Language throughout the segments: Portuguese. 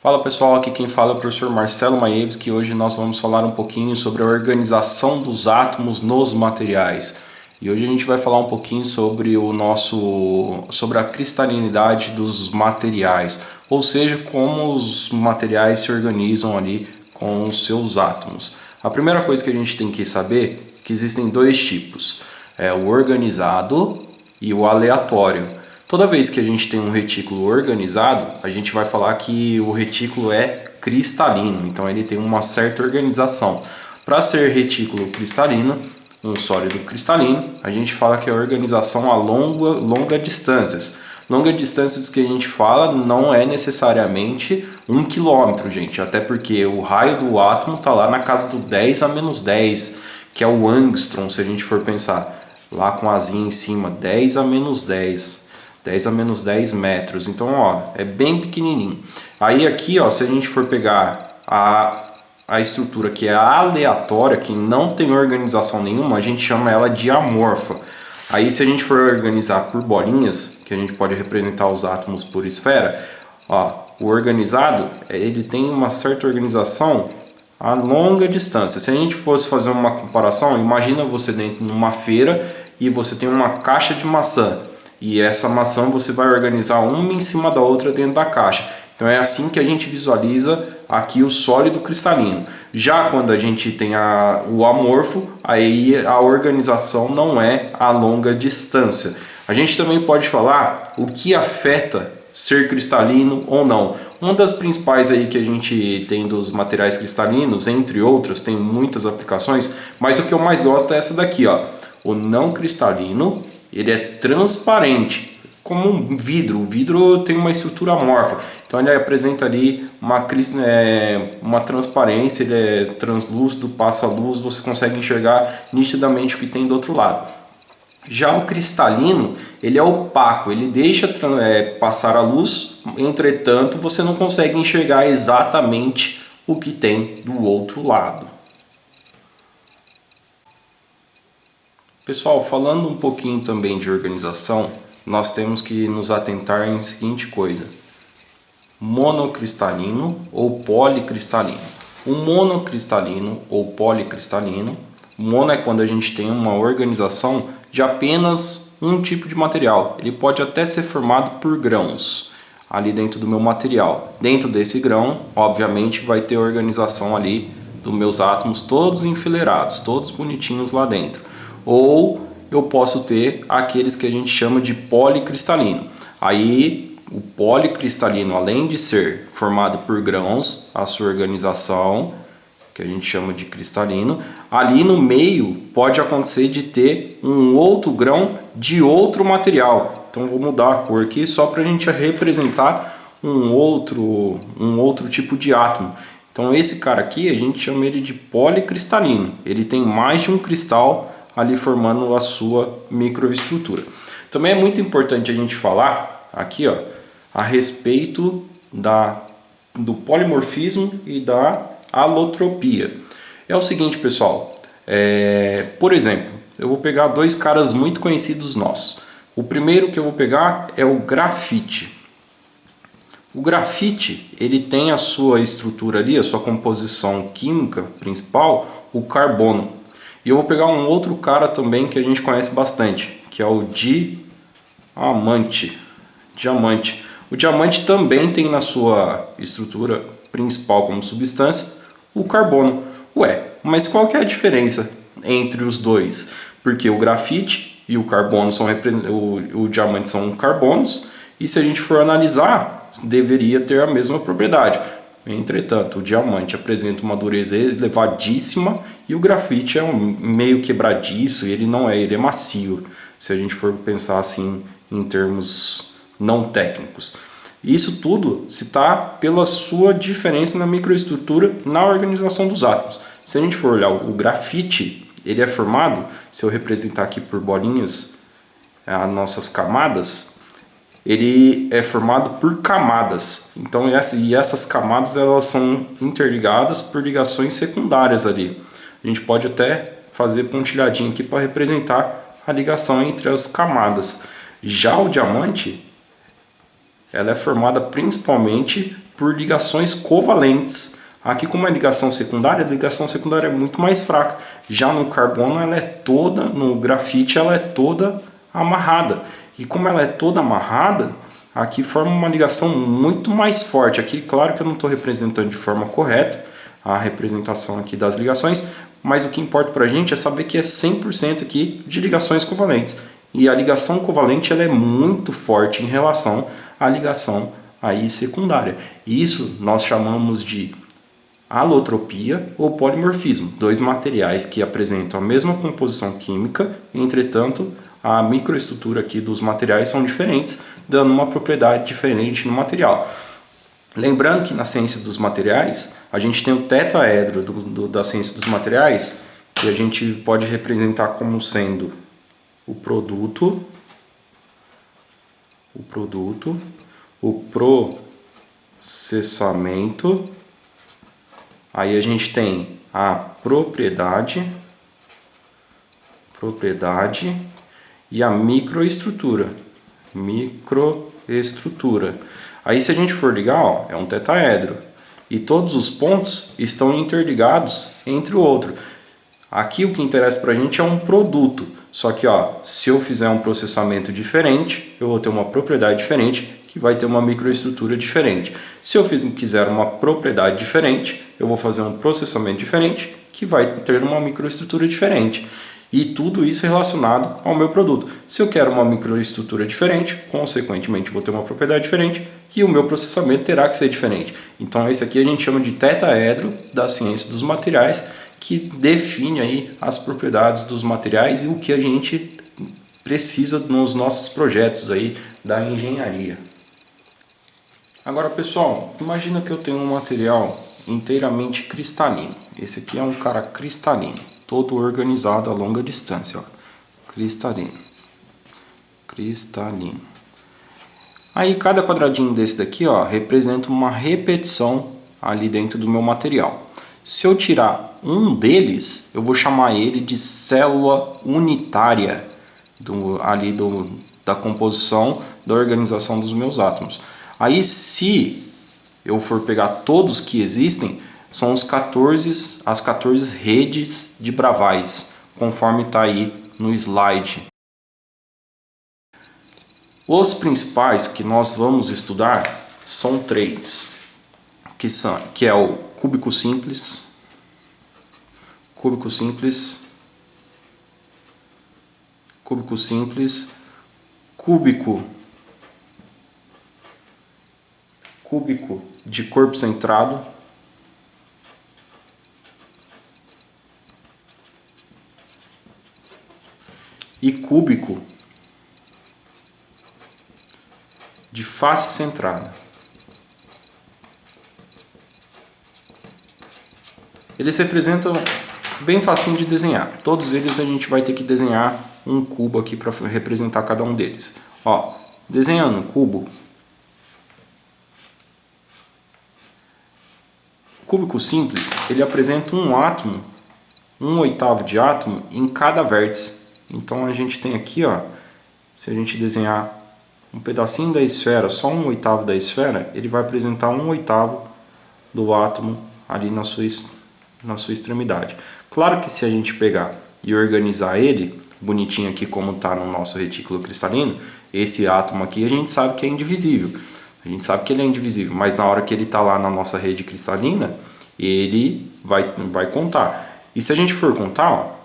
Fala pessoal, aqui quem fala é o professor Marcelo Maieves, que hoje nós vamos falar um pouquinho sobre a organização dos átomos nos materiais. E hoje a gente vai falar um pouquinho sobre sobre a cristalinidade dos materiais, ou seja, como os materiais se organizam ali com os seus átomos. A primeira coisa que a gente tem que saber é que existem dois tipos, o organizado e o aleatório. Toda vez que a gente tem um retículo organizado, a gente vai falar que o retículo é cristalino, então ele tem uma certa organização. Para ser retículo cristalino, um sólido cristalino, a gente fala que é a organização a longa distâncias. Longa distâncias que a gente fala não é necessariamente 1 quilômetro, gente, até porque o raio do átomo está lá na casa do 10 a menos 10, que é o angstrom, se a gente for pensar, lá com a asinha em cima, 10 a menos 10. 10 a menos 10 metros, então ó, é bem pequenininho. Aí aqui, ó, se a gente for pegar a estrutura que é aleatória, que não tem organização nenhuma, a gente chama ela de amorfa. Aí se a gente for organizar por bolinhas, que a gente pode representar os átomos por esfera, ó, o organizado, ele tem uma certa organização a longa distância. Se a gente fosse fazer uma comparação, imagina você dentro de uma feira e você tem uma caixa de maçã. E essa maçã você vai organizar uma em cima da outra dentro da caixa. Então é assim que a gente visualiza aqui o sólido cristalino. Já quando a gente tem o amorfo, aí a organização não é a longa distância. A gente também pode falar o que afeta ser cristalino ou não. Uma das principais aí que a gente tem dos materiais cristalinos, entre outras, tem muitas aplicações, mas o que eu mais gosto é essa daqui, ó. O não cristalino, ele é transparente, como um vidro. O vidro tem uma estrutura amorfa, então ele apresenta ali uma transparência, ele é translúcido, passa luz, você consegue enxergar nitidamente o que tem do outro lado. Já o cristalino, ele é opaco, ele deixa passar a luz, entretanto você não consegue enxergar exatamente o que tem do outro lado. Pessoal, falando um pouquinho também de organização, nós temos que nos atentar em seguinte coisa: monocristalino ou policristalino. O monocristalino ou policristalino, mono é quando a gente tem uma organização de apenas um tipo de material. Ele pode até ser formado por grãos ali dentro do meu material. Dentro desse grão, obviamente, vai ter a organização ali dos meus átomos todos enfileirados, todos bonitinhos lá dentro. Ou eu posso ter aqueles que a gente chama de policristalino. Aí o policristalino, além de ser formado por grãos, a sua organização, que a gente chama de cristalino, ali no meio pode acontecer de ter um outro grão de outro material. Então vou mudar a cor aqui só para a gente representar um outro tipo de átomo. Então esse cara aqui a gente chama ele de policristalino. Ele tem mais de um cristal ali formando a sua microestrutura. Também é muito importante a gente falar aqui, ó, a respeito do polimorfismo e da alotropia. É o seguinte, pessoal, por exemplo, eu vou pegar dois caras muito conhecidos nossos. O primeiro que eu vou pegar é o grafite. O grafite, ele tem a sua estrutura ali, a sua composição química principal, o carbono. E eu vou pegar um outro cara também que a gente conhece bastante, que é o diamante. O diamante também tem na sua estrutura principal como substância o carbono. Ué, mas qual que é a diferença entre os dois? Porque o grafite e o carbono o diamante são carbonos, e se a gente for analisar, deveria ter a mesma propriedade. Entretanto, o diamante apresenta uma dureza elevadíssima e o grafite é meio quebradiço, e ele é macio, se a gente for pensar assim em termos não técnicos. Isso tudo se dá pela sua diferença na microestrutura, na organização dos átomos. Se a gente for olhar o grafite, ele é formado, se eu representar aqui por bolinhas as nossas camadas, ele é formado por camadas. Então essas camadas elas são interligadas por ligações secundárias ali. A gente pode até fazer pontilhadinho aqui para representar a ligação entre as camadas. Já o diamante, ela é formada principalmente por ligações covalentes. Aqui, como é ligação secundária, a ligação secundária é muito mais fraca. Já no carbono, ela é toda, no grafite, ela é toda amarrada. E como ela é toda amarrada, aqui forma uma ligação muito mais forte. Aqui, claro que eu não estou representando de forma correta a representação aqui das ligações, mas o que importa para a gente é saber que é 100% aqui de ligações covalentes. E a ligação covalente ela é muito forte em relação à ligação aí secundária. E isso nós chamamos de alotropia ou polimorfismo, dois materiais que apresentam a mesma composição química, entretanto a microestrutura aqui dos materiais são diferentes, dando uma propriedade diferente no material. Lembrando que na ciência dos materiais, a gente tem o tetraedro da ciência dos materiais, que a gente pode representar como sendo o produto, o processamento, aí a gente tem a propriedade e a microestrutura. Aí se a gente for ligar, ó, é um tetraedro. E todos os pontos estão interligados entre o outro. Aqui o que interessa para a gente é um produto. Só que ó, se eu fizer um processamento diferente, eu vou ter uma propriedade diferente que vai ter uma microestrutura diferente. Se eu quiser uma propriedade diferente, eu vou fazer um processamento diferente que vai ter uma microestrutura diferente. E tudo isso relacionado ao meu produto. Se eu quero uma microestrutura diferente, consequentemente vou ter uma propriedade diferente e o meu processamento terá que ser diferente. Então esse aqui a gente chama de tetraedro da ciência dos materiais, que define aí as propriedades dos materiais e o que a gente precisa nos nossos projetos aí da engenharia. Agora pessoal, imagina que eu tenho um material inteiramente cristalino. Esse aqui é um cara cristalino, todo organizado a longa distância, ó. Cristalino. Aí cada quadradinho desse daqui, ó, representa uma repetição ali dentro do meu material. Se eu tirar um deles, eu vou chamar ele de célula unitária da composição, da organização dos meus átomos. Aí se eu for pegar todos que existem, são as 14 redes de Bravais, conforme está aí no slide. Os principais que nós vamos estudar são três, que é o cúbico simples, cúbico de corpo centrado e cúbico de face centrada. Eles representam bem facinho de desenhar. Todos eles a gente vai ter que desenhar um cubo aqui para representar cada um deles. Ó, desenhando um cubo, o cúbico simples, ele apresenta um átomo, 1/8 de átomo em cada vértice. Então a gente tem aqui, ó, se a gente desenhar um pedacinho da esfera, só 1/8 da esfera, ele vai apresentar 1/8 do átomo ali na sua extremidade. Claro que se a gente pegar e organizar ele, bonitinho aqui como está no nosso retículo cristalino, esse átomo aqui a gente sabe que é indivisível. A gente sabe que ele é indivisível, mas na hora que ele está lá na nossa rede cristalina, ele vai contar. E se a gente for contar, ó,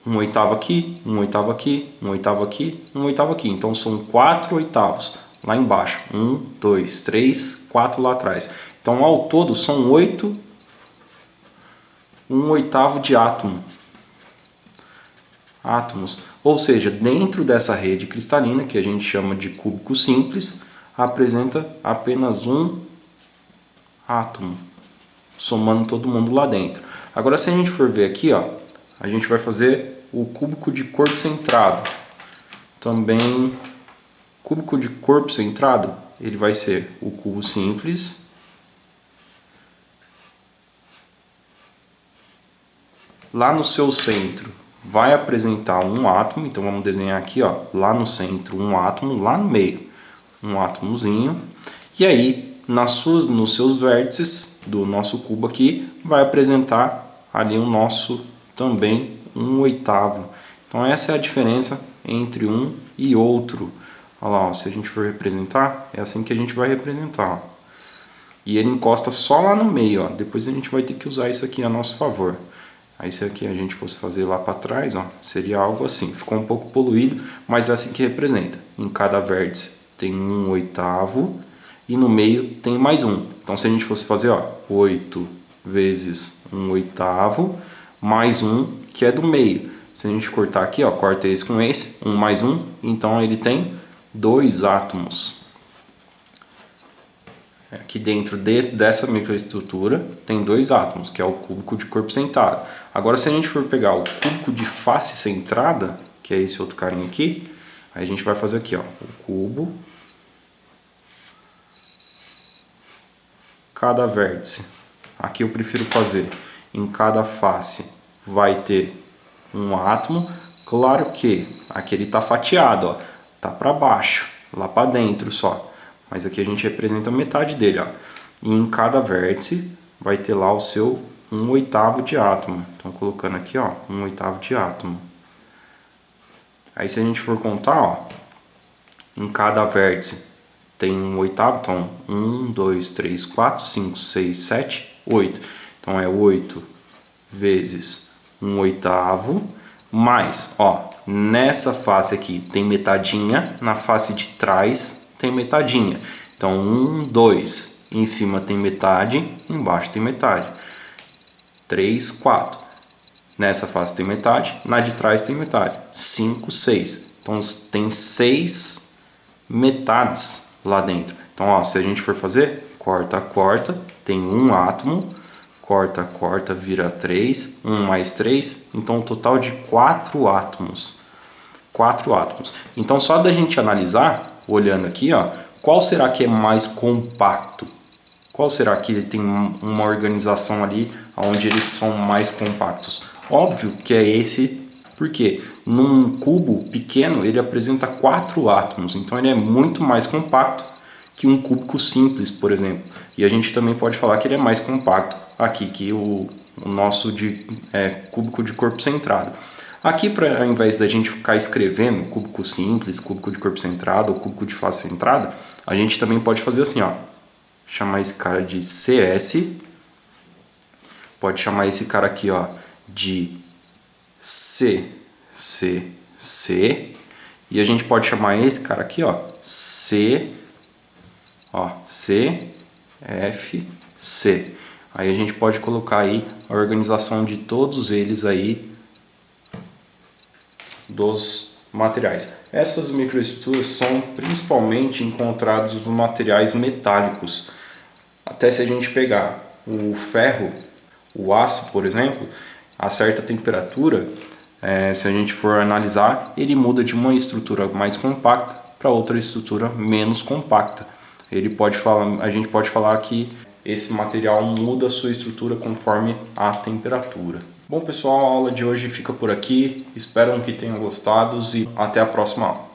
1/8 aqui, 1/8 aqui, 1/8 aqui, 1/8 aqui. Então são 4/8 lá embaixo. 1, 2, 3, 4 lá atrás. Então ao todo são 8 1/8 de átomos. Ou seja, dentro dessa rede cristalina, que a gente chama de cúbico simples, apresenta apenas um átomo, somando todo mundo lá dentro. Agora se a gente for ver aqui, ó, a gente vai fazer o cúbico de corpo centrado. Também, cúbico de corpo centrado, ele vai ser o cubo simples, lá no seu centro vai apresentar um átomo, então vamos desenhar aqui, ó, lá no centro um átomo, lá no meio um átomozinho, e aí nos seus vértices do nosso cubo aqui, vai apresentar ali o nosso também 1/8. Então essa é a diferença entre um e outro. Olha lá, ó, se a gente for representar, é assim que a gente vai representar. Ó. E ele encosta só lá no meio, ó. Depois a gente vai ter que usar isso aqui a nosso favor. Aí se aqui a gente fosse fazer lá para trás, ó, seria algo assim. Ficou um pouco poluído, mas é assim que representa. Em cada vértice tem 1/8 e no meio tem mais um. Então se a gente fosse fazer, ó, 8 vezes 1/8 mais um que é do meio. Se a gente cortar aqui, ó, corta esse com esse, 1 mais 1, então ele tem 2 átomos. Aqui dentro dessa microestrutura tem 2 átomos, que é o cúbico de corpo centrado. Agora se a gente for pegar o cúbico de face centrada, que é esse outro carinha aqui, aí a gente vai fazer aqui, ó, o cubo, cada vértice. Aqui eu prefiro fazer em cada face vai ter um átomo. Claro que aqui ele está fatiado, ó, tá para baixo, lá para dentro só. Mas aqui a gente representa metade dele, ó. E em cada vértice vai ter lá o seu 1/8 de átomo. Então colocando aqui, ó, 1/8 de átomo. Aí se a gente for contar, ó, em cada vértice tem 1/8, então 1, 2, 3, 4, 5, 6, 7, 8. Então é 8 vezes 1/8 mais, ó, nessa face aqui tem metadinha, na face de trás tem metadinha. Então 1, 2, em cima tem metade, embaixo tem metade. 3, 4. Nessa face tem metade, na de trás tem metade. 5, 6. Então tem 6 metades lá dentro. Então, ó, se a gente for fazer, corta, corta, tem um átomo, corta, corta, vira 3, 1 mais 3, então um total de 4 átomos. 4 átomos. Então só da gente analisar, olhando aqui, ó, qual será que é mais compacto? Qual será que tem uma organização ali onde eles são mais compactos? Óbvio que é esse, porque num cubo pequeno ele apresenta 4 átomos, então ele é muito mais compacto que um cúbico simples, por exemplo. E a gente também pode falar que ele é mais compacto aqui que o nosso cúbico de corpo centrado. Aqui, ao invés da gente ficar escrevendo cúbico simples, cúbico de corpo centrado ou cúbico de face centrada, a gente também pode fazer assim, ó. Chamar esse cara de CS. Pode chamar esse cara aqui, ó, de CCC. E a gente pode chamar esse cara aqui, ó, CFC. Aí a gente pode colocar aí a organização de todos eles aí dos materiais. Essas microestruturas são principalmente encontradas nos materiais metálicos. Até se a gente pegar o ferro, o aço, por exemplo, a certa temperatura, se a gente for analisar, ele muda de uma estrutura mais compacta para outra estrutura menos compacta. A gente pode falar que esse material muda a sua estrutura conforme a temperatura. Bom pessoal, a aula de hoje fica por aqui, espero que tenham gostado e até a próxima aula.